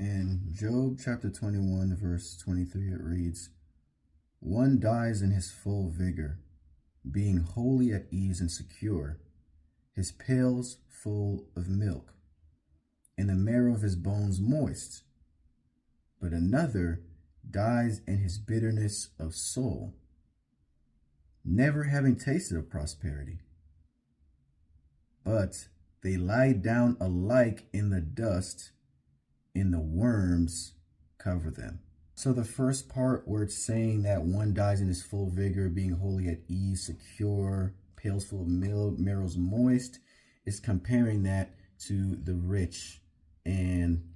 In Job chapter 21, verse 23, it reads, "One dies in his full vigor, being wholly at ease and secure, his pails full of milk, and the marrow of his bones moist. But another dies in his bitterness of soul, never having tasted of prosperity. But they lie down alike in the dust, and the worms cover them." So the first part where it's saying that one dies in his full vigor, being wholly at ease, secure, pails full of milk, marrows moist, is comparing that to the rich and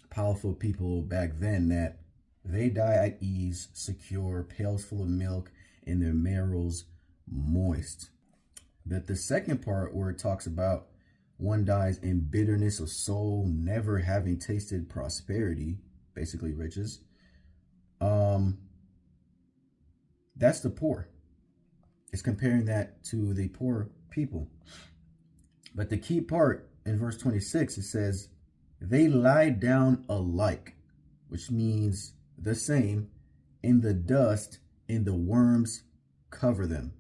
powerful people back then, that they die at ease, secure, pails full of milk, and their marrows moist. But the second part where it talks about one dies in bitterness of soul, never having tasted prosperity, basically riches, that's the poor. It's comparing that to the poor people. But the key part in verse 26, it says, "They lie down alike," which means the same, in the dust, and the worms cover them.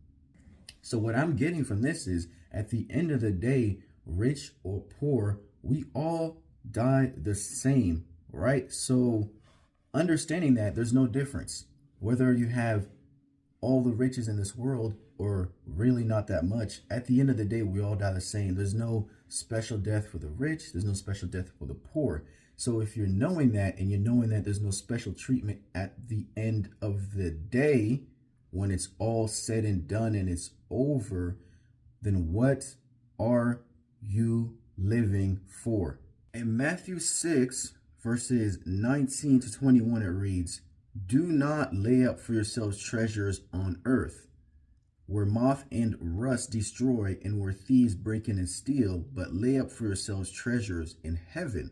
So what I'm getting from this is, at the end of the day, rich or poor, we all die the same, right? So understanding that there's no difference, whether you have all the riches in this world or really not that much, at the end of the day, we all die the same. There's no special death for the rich. There's no special death for the poor. So if you're knowing that, and you're knowing that there's no special treatment at the end of the day, when it's all said and done and it's over, then what are you living for? In Matthew 6, verses 19 to 21, it reads, "Do not lay up for yourselves treasures on earth, where moth and rust destroy and where thieves break in and steal, but lay up for yourselves treasures in heaven,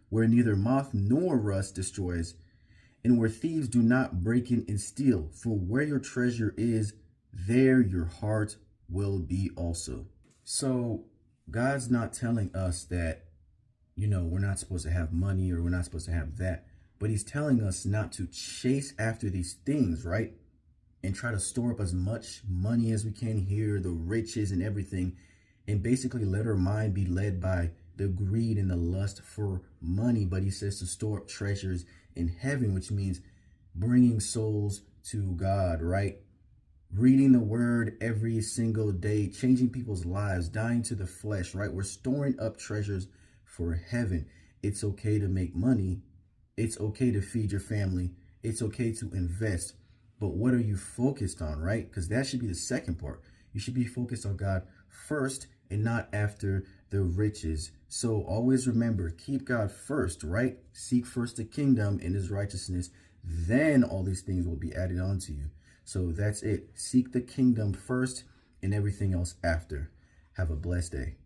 where neither moth nor rust destroys, and where thieves do not break in and steal. For where your treasure is, there your heart will be also." So God's not telling us that, we're not supposed to have money or we're not supposed to have that. But he's telling us not to chase after these things, right? And try to store up as much money as we can here, the riches and everything, and basically let our mind be led by the greed and the lust for money. But he says to store up treasures in heaven, which means bringing souls to God, right? Reading the word every single day, changing people's lives, dying to the flesh, right? We're storing up treasures for heaven. It's okay to make money. It's okay to feed your family. It's okay to invest. But what are you focused on, right? Because that should be the second part. You should be focused on God first and not after the riches. So always remember, keep God first, right? Seek first the kingdom and his righteousness. Then all these things will be added on to you. So that's it. Seek the kingdom first and everything else after. Have a blessed day.